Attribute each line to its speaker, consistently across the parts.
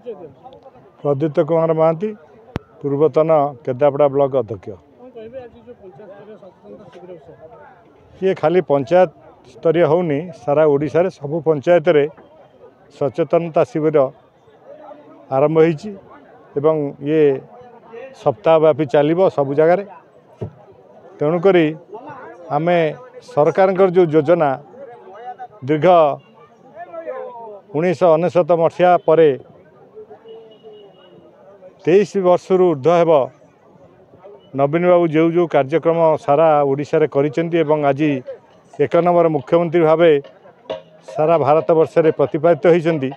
Speaker 1: प्रदीप्त कुमार महांती पूर्वतन केदापड़ा ब्लॉक अध्यक्ष। ये खाली पंचायत स्तरीय होनी सारा ओडिशा रे सबु पंचायत रे सचेतनता शिविर आरंभ होईची एवं ये सप्ताहव्यापी चलो सबु जगार। तेणुक आम सरकार जो योजना दीर्घ 1999 मसीहा पर 23 वर्ष ऊर्ध्व हेब नवीन बाबू जो जो कार्यक्रम सारा ओडिशा रे करिसेंती एवं आज 1 नंबर मुख्यमंत्री भावे सारा भारत वर्ष रे प्रतिपादित होइसेंती।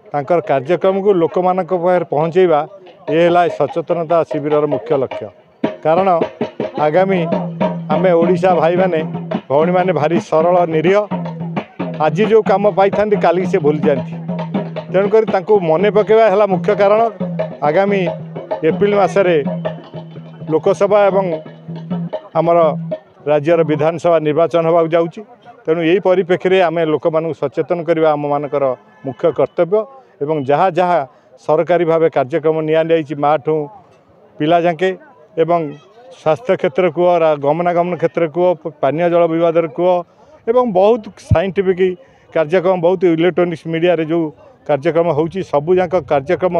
Speaker 1: तांकर कार्यक्रम को लोक मानक पाखरे पहुँचेबा ये है सचेतनता शिविर मुख्य लक्ष्य। कारण आगामी आमे ओडिशा भाई माने भौणी माने भारी सरल निरीह आज जो काम पाई था काली से भूल जाती। तेणुक मन पकेवा है मुख्य कारण। आगामी एप्रिल मासरे लोकसभा एवं आमर राज्यर विधानसभा निर्वाचन होगा जाऊँगी। तेणु यही परिप्रेक्षी में आम लोक मान सचेतन करवा आम मानकर मुख्य कर्तव्य एवं जहाँ जहाँ सरकारी भाव कार्यक्रम नि माठू पिला जाके एवं स्वास्थ्य क्षेत्र कह गमनागमन क्षेत्र कह पानीय जल विवाद कह एवं बहुत साइंटिफिक कार्यक्रम बहुत इलेक्ट्रोनिक्स मीडिया रे जो कार्यक्रम होची सबू जाक कार्यक्रम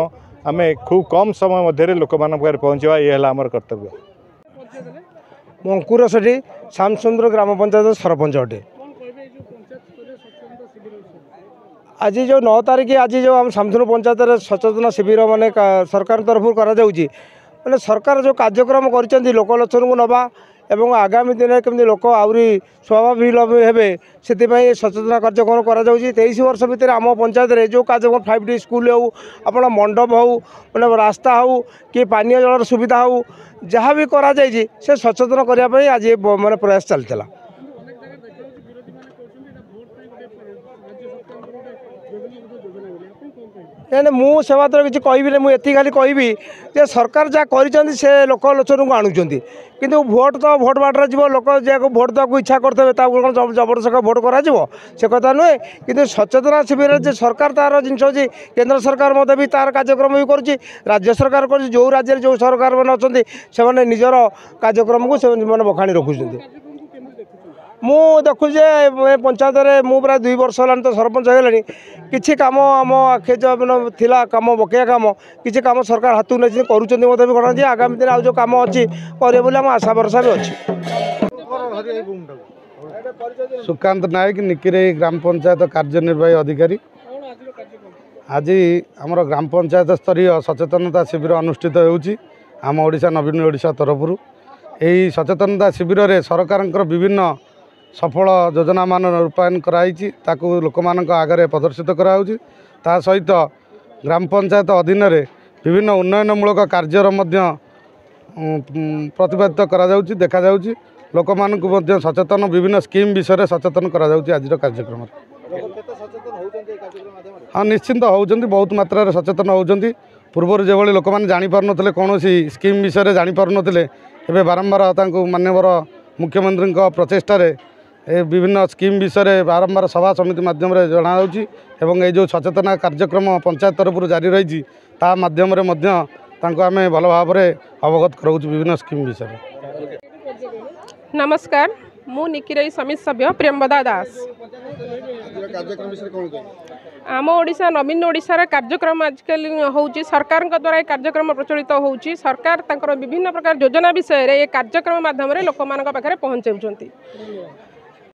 Speaker 1: आम खूब कम समय मध्य लोक मान पहुँचवा ये है आमर कर्तव्य।
Speaker 2: अंकुर सेठी श्यामचंद्र ग्राम पंचायत सरपंच अटे। आज जो 9 तारिख आज जो आम श्यामचंद्र पंचायत सचेतना शिविर माने सरकार तरफ माने सरकार जो कार्यक्रम कर लोकलोचन को नवा एवं आगामी दिन में केमती लोक आहरी स्वाभाविक हे से सचेतना कार्यक्रम कर 23 वर्ष भितर आम पंचायत रे जो कार्यक्रम 5D स्कूल हो अपना मंडप हो मैंने रास्ता हो कि पानीय जलर सुविधा हो जहाँ भी करा से सचेतन करने आज माने प्रयास चलता। नहीं मु से बात किसी कहबी मुझे खाली कहबी जे सरकार जहाँ कर लोकलोचन को आणुंट किंतु भोट तो भोट बाटर जीव लोक जहाँ भोट देवाक इच्छा करते जबरदस्त भोट करा से कथा नुहे कि सचेतना शिविर जे सरकार तार जिन केंद्र सरकार भी तार कार्यक्रम भी कर राज्य सरकार कर जो राज्य जो सरकार मैंने अच्छा से निजर कार्यक्रम को बखाणी रखुच्च। मु देखुचे पंचायत रे मु प्राय 2 वर्ष है तो सरपंच होगलानी किसी कम आम आखे जो थिला कम बकेया कम किसी कम सरकार हाथ नहीं करुँच भी घटना आगामी दिन जो कम अच्छी करे बोली आम आशा भरसा भी अच्छी।
Speaker 3: सुकांत नायक निकिरे ग्राम पंचायत कार्यनिर्वाही अधिकारी। आज आमर ग्राम पंचायत स्तरीय सचेतनता शिविर अनुष्ठित होउची आम ओडिशा नवीन ओडिशा तरफ यही सचेतनता शिविर में सरकार विभिन्न सफल योजना मान रूपायन कराई ताकू लोक मान आगे प्रदर्शित कराऊँगी। ता सहित ग्राम पंचायत अधीन विभिन्न उन्नयनमूलक कार्यर प्रतिपादित करा देखा लोक मान सचेतन विभिन्न स्कीम विषय सचेतन करा आज कार्यक्रम। हाँ निश्चिंत होउछंती बहुत मात्रा सचेतन होउछंती। पूर्व जो लोक मैंने जापार ना कौन स्कीम विषय जापार ना बारंबार माननीय मुख्यमंत्री प्रचेषार विभिन्न स्कीम विषय बारंबार सभा समिति माध्यम जनाऊँ ये जो सचेतना कार्यक्रम पंचायत तरफ जारी रही माध्यम आम भल भाव अवगत कराऊँ विभिन्न स्कीम विषय।
Speaker 4: नमस्कार मु निकिराई समिति सभ्य प्रेमवदा दास। आम ओडिशा नवीन ओडिशार कार्यक्रम आजकल होउची सरकार द्वारा कार्यक्रम प्रचलित होउची। सरकार विभिन्न प्रकार योजना विषय रे कार्यक्रम माध्यम लोक मान पाखरे पहुँचाउछंती।